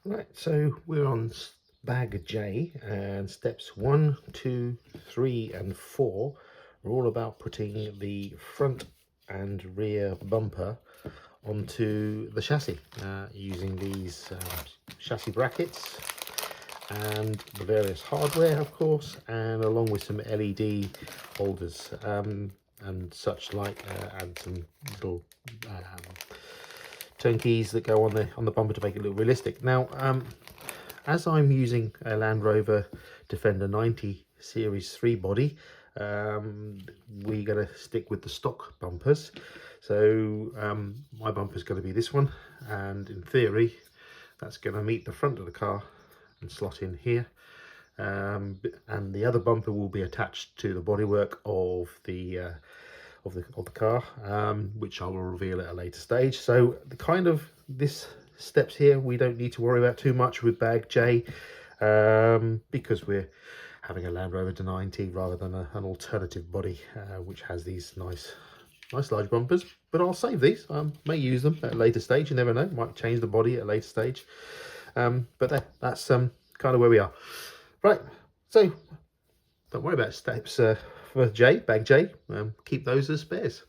Right, so we're on bag J, and steps 1, 2, 3 and 4 are all about putting the front and rear bumper onto the chassis using these chassis brackets and the various hardware, of course, and along with some LED holders and such like, and some little turnkeys that go on the bumper to make it look realistic. Now, as I'm using a Land Rover Defender 90 Series 3 body, we're going to stick with the stock bumpers. So my bumper is going to be this one, and in theory that's going to meet the front of the car and slot in here, and the other bumper will be attached to the bodywork of the car, which I will reveal at a later stage. So the kind of this steps here we don't need to worry about too much with bag J, because we're having a Land Rover 90 rather than an alternative body which has these nice large bumpers. But I'll save these. I may use them at a later stage, you never know, might change the body at a later stage. But that's kind of where we are. Right, so don't worry about steps for J, bag J, keep those as spares.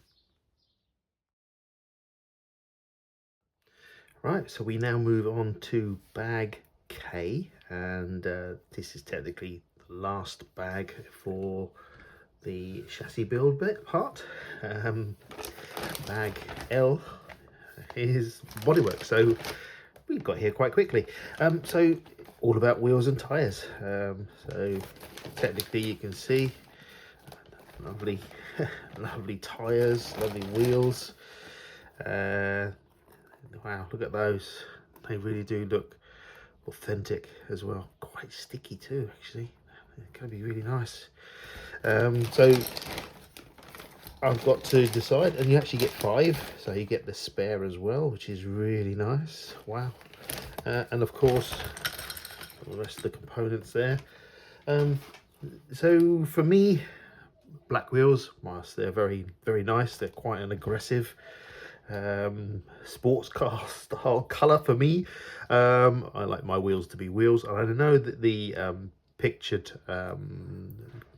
Right, so we now move on to bag K, and this is technically the last bag for the chassis build bit part. Bag L is bodywork, so we've got here quite quickly. So all about wheels and tyres. So technically you can see lovely lovely tyres, lovely wheels. Wow, look at those, they really do look authentic as well, quite sticky too actually. It's going to be really nice. So I've got to decide, and you actually get 5, so you get the spare as well, which is really nice. Wow. And of course the rest of the components there. So for me, black wheels, whilst they're very nice, they're quite an aggressive sports car style color for me. I like my wheels to be wheels, and I know that the pictured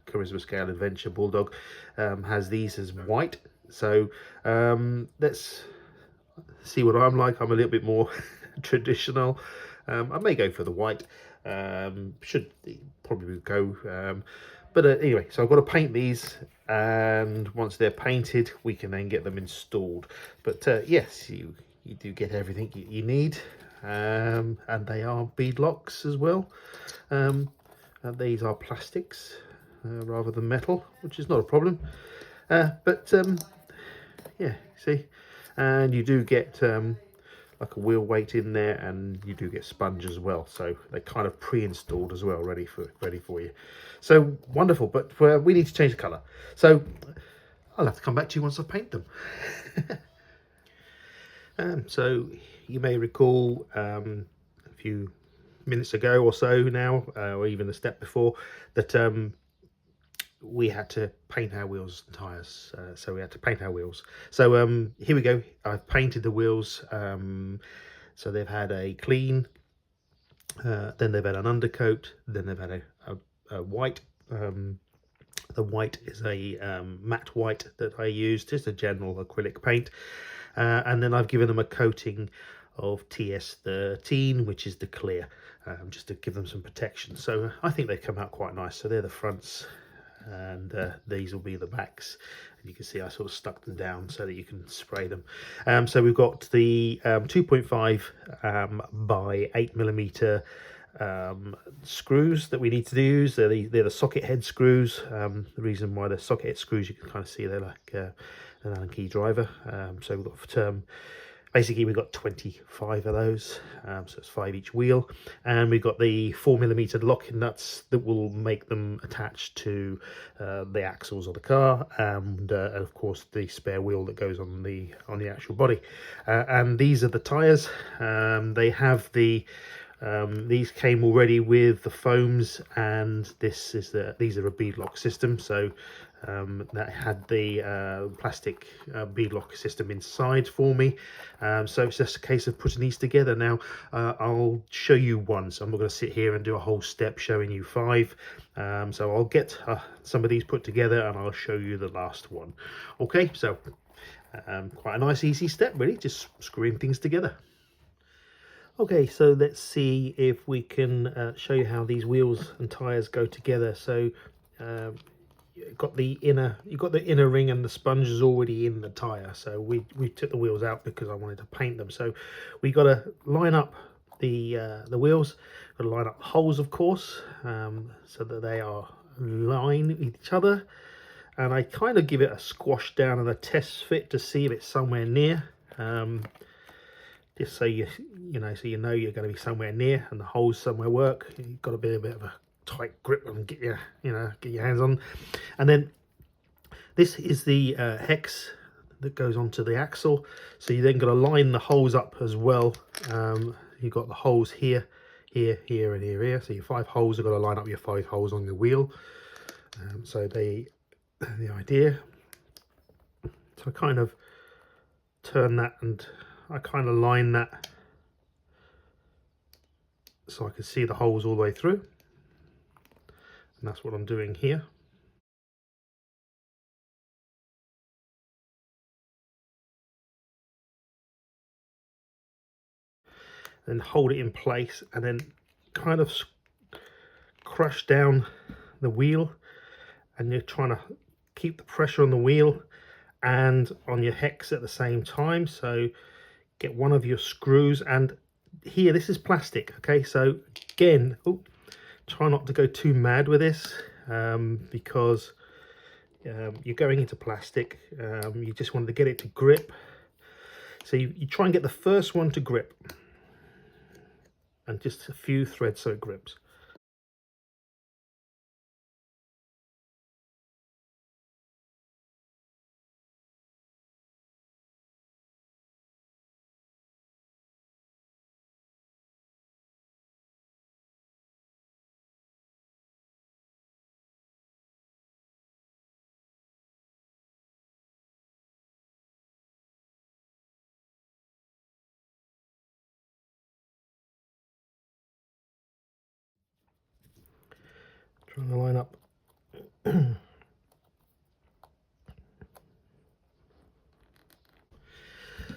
Carisma Scale Adventure Bulldog has these as white, so let's see what I'm like. I'm a little bit more traditional. I may go for the white, should probably go, but anyway, so I've got to paint these, and once they're painted we can then get them installed. But yes, you do get everything you need, and they are beadlocks as well. And these are plastics rather than metal, which is not a problem. But yeah, see, and you do get like a wheel weight in there, and you do get sponge as well, so they're kind of pre-installed as well, ready for you. So wonderful. But we need to change the color, so I'll have to come back to you once I paint them. So you may recall a few minutes ago or so now, or even a step before, that we had to paint our wheels and tyres. So we had to paint our wheels. So here we go. I've painted the wheels. So they've had a clean, then they've had an undercoat, then they've had a white. The white is a matte white that I used, just a general acrylic paint. And then I've given them a coating of TS13, which is the clear, just to give them some protection. So I think they come out quite nice. So they're the fronts, and these will be the backs, and you can see I sort of stuck them down so that you can spray them. So we've got the 2.5 by 8mm screws that we need to use. They're the socket head screws. The reason why they're socket head screws, you can kind of see they're like an Allen key driver. So we've got basically we've got 25 of those, so it's 5 each wheel, and we've got the 4mm locking nuts that will make them attached to the axles of the car, and of course the spare wheel that goes on the actual body. And these are the tyres. They have the these came already with the foams, and these are a beadlock system, so that had the plastic beadlock system inside for me. So it's just a case of putting these together. Now I'll show you one, so I'm not going to sit here and do a whole step showing you 5. So I'll get some of these put together and I'll show you the last one. Okay, so quite a nice easy step really, just screwing things together. Okay, so let's see if we can show you how these wheels and tires go together. So you've got the inner ring and the sponge is already in the tire. So we took the wheels out because I wanted to paint them. So we got to line up the wheels. Got to line up the holes, of course, so that they are lined with each other. And I kind of give it a squash down and a test fit to see if it's somewhere near. Just so you know you're going to be somewhere near and the holes somewhere work. You've got to be a bit of a tight grip and get your hands on. And then this is the hex that goes onto the axle. So you then got to line the holes up as well. You've got the holes here, here, here, and here. So your 5 holes have got to line up your 5 holes on the wheel. So the idea. So I kind of turn that and I kind of line that so I can see the holes all the way through, and that's what I'm doing here. Then hold it in place and then kind of crush down the wheel, and you're trying to keep the pressure on the wheel and on your hex at the same time. So get one of your screws, and here this is plastic, okay, so again, try not to go too mad with this because you're going into plastic. You just wanted to get it to grip, so you try and get the first one to grip and just a few threads so it grips. Trying to line up.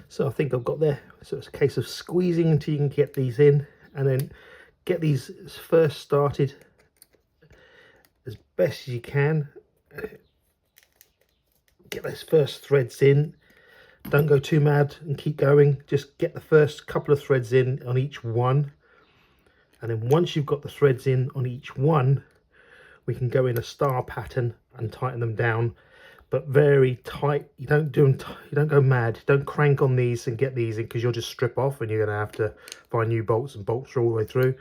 So I think I've got there. So it's a case of squeezing until you can get these in, and then get these first started as best as you can. Get those first threads in. Don't go too mad and keep going. Just get the first couple of threads in on each one, and then once you've got the threads in on each one, we can go in a star pattern and tighten them down, but very tight. You don't go mad. Don't crank on these and get these in, because you'll just strip off and you're going to have to find new bolts and bolts all the way through.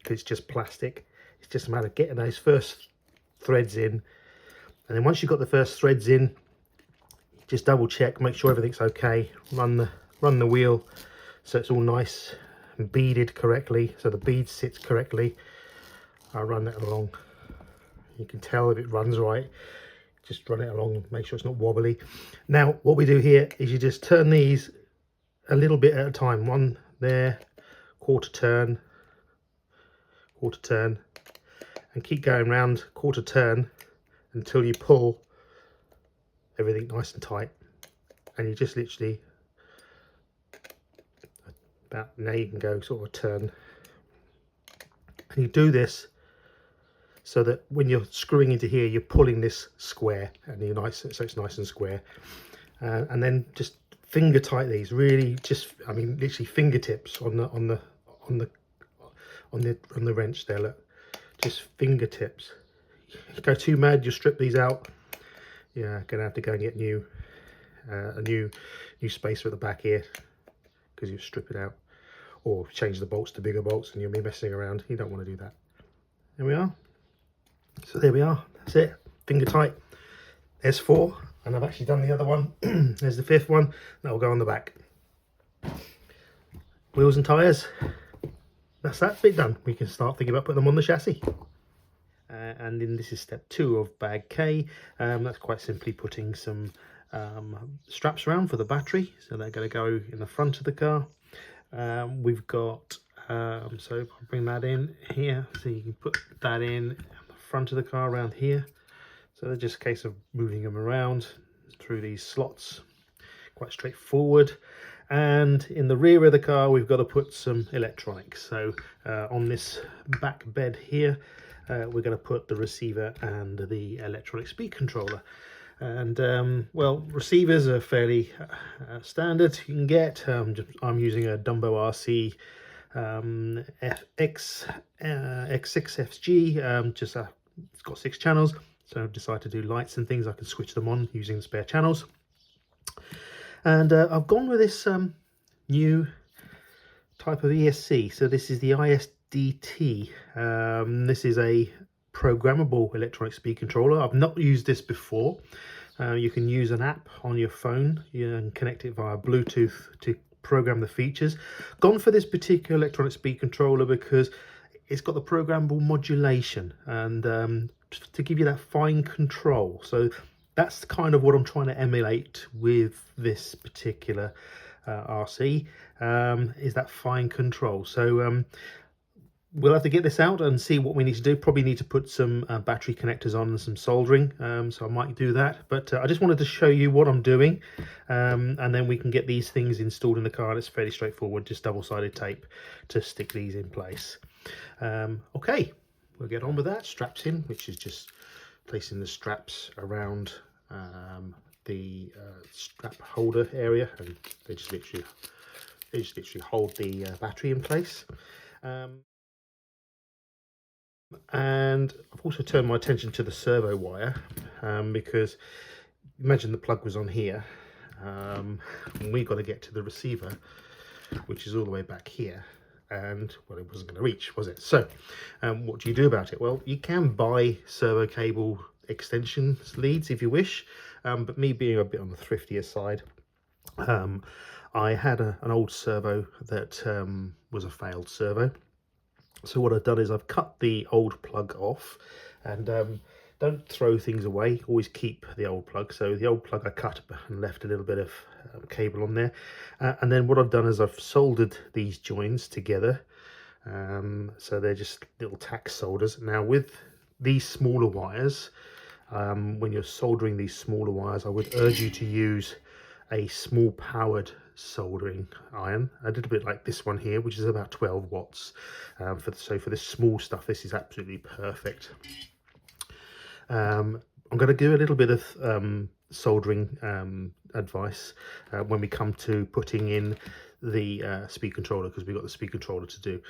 It's just plastic. It's just a matter of getting those first threads in, and then once you've got the first threads in, just double check, make sure everything's okay. Run the wheel so it's all nice and beaded correctly, so the bead sits correctly. I'll run that along. You can tell if it runs right. Just run it along, make sure it's not wobbly. Now what we do here is you just turn these a little bit at a time. One there, quarter turn, and keep going round, quarter turn, until you pull everything nice and tight. And you just literally, about now you can go sort of turn. And you do this so that when you're screwing into here, you're pulling this square, and you're nice, so it's nice and square. And then just finger tight these, really, just, I mean, literally fingertips on the wrench there. Look, just fingertips. If you go too mad, you strip these out. Yeah, gonna have to go and get a new spacer at the back here, because you strip it out, or change the bolts to bigger bolts, and you'll be messing around. You don't want to do that. There we are. So there we are, that's it, finger tight. There's 4, and I've actually done the other one. There's the 5th one, that will go on the back. Wheels and tyres, that's that bit done. We can start thinking about putting them on the chassis. and then this is step 2 of bag K. That's quite simply putting some straps around for the battery, so they're going to go in the front of the car. We've got so if I bring that in here, so you can put that in the front of the car around here. So they're just a case of moving them around through these slots, quite straightforward. And in the rear of the car, we've got to put some electronics. So on this back bed here, we're going to put the receiver and the electronic speed controller. And well, receivers are fairly standard you can get. I'm using a Dumbo RC X6FG. It's got 6 channels, so I've decided to do lights and things. I can switch them on using the spare channels. And I've gone with this new type of ESC. So this is the ISDT. This is a programmable electronic speed controller. I've not used this before. You can use an app on your phone and connect it via Bluetooth to program the features. Gone for this particular electronic speed controller because it's got the programmable modulation and to give you that fine control. So that's kind of what I'm trying to emulate with this particular RC, is that fine control. So we'll have to get this out and see what we need to do. Probably need to put some battery connectors on and some soldering, so I might do that. But I just wanted to show you what I'm doing, and then we can get these things installed in the car. And it's fairly straightforward, just double-sided tape to stick these in place. Okay, we'll get on with that. Straps in, which is just placing the straps around the strap holder area, and they just literally hold the battery in place. And I've also turned my attention to the servo wire, because imagine the plug was on here, and we got to get to the receiver, which is all the way back here, and well, it wasn't going to reach, was it? So what do you do about it? Well, you can buy servo cable extension leads if you wish, but me being a bit on the thriftier side, I had an old servo that was a failed servo. So what I've done is I've cut the old plug off, and don't throw things away, always keep the old plug. So the old plug I cut and left a little bit of cable on there, and then what I've done is I've soldered these joins together, so they're just little tack solders. Now with these smaller wires, when you're soldering these smaller wires, I would urge you to use a small powered soldering iron, a little bit like this one here, which is about 12 watts. So for this small stuff, this is absolutely perfect. I'm going to do a little bit of soldering advice when we come to putting in the speed controller, because we've got the speed controller to do.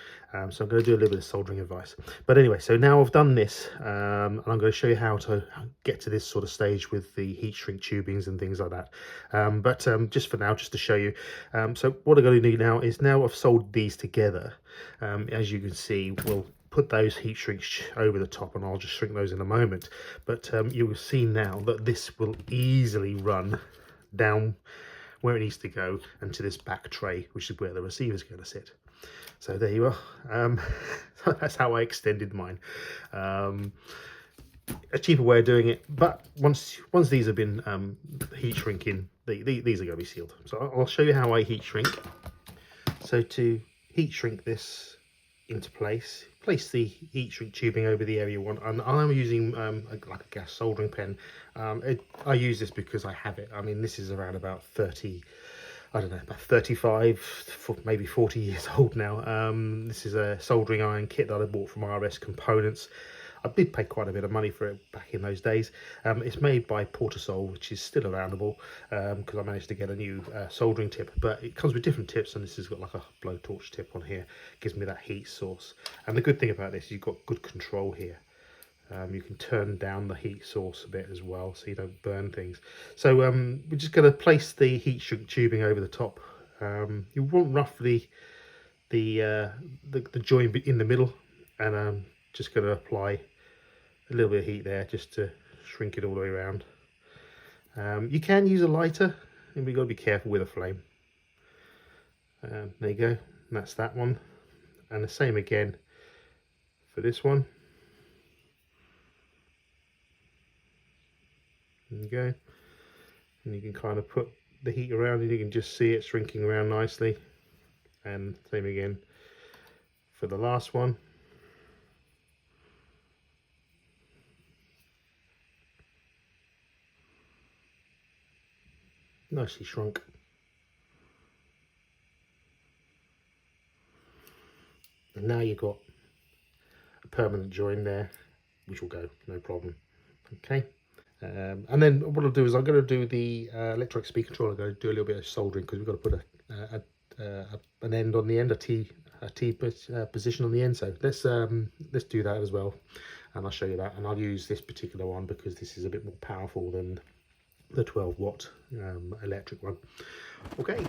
So I'm going to do a little bit of soldering advice. But anyway, so now I've done this, and I'm going to show you how to get to this sort of stage with the heat shrink tubings and things like that. But just for now, just to show you, so what I'm going to do now is, now I've soldered these together, as you can see, we'll put those heat shrinks over the top, and I'll just shrink those in a moment. But you will see now that this will easily run down where it needs to go and to this back tray, which is where the receiver is going to sit. So there you are. So that's how I extended mine. A cheaper way of doing it, but once these have been heat shrinking, these are going to be sealed. So I'll show you how I heat shrink. So to heat shrink this into place the heat shrink tubing over the area you want, and I'm using like a gas soldering pen. I use this because I have it. I mean, this is around about 30, I don't know, about 35, maybe 40 years old now. This is a soldering iron kit that I bought from RS Components. I did pay quite a bit of money for it back in those days. It's made by Portasol, which is still aroundable, because I managed to get a new soldering tip, but it comes with different tips, and this has got like a blowtorch tip on here. It gives me that heat source. And the good thing about this, you've got good control here. You can turn down the heat source a bit as well, so you don't burn things. So we're just going to place the heat shrink tubing over the top. You want roughly the joint in the middle, and I'm just going to apply a little bit of heat there just to shrink it all the way around. You can use a lighter, and we've got to be careful with a flame. There you go, and that's that one, and the same again for this one. There you go. And you can kind of put the heat around and you can just see it shrinking around nicely. And same again for the last one. Nicely shrunk. And now you've got a permanent join there, which will go, no problem. Okay. And then what I'll do is I'm going to do the electronic speed control. I'm going to do a little bit of soldering because we've got to put an end on the end, a T position on the end. So let's do that as well, and I'll show you that. And I'll use this particular one because this is a bit more powerful than the 12 watt electric one. Okay,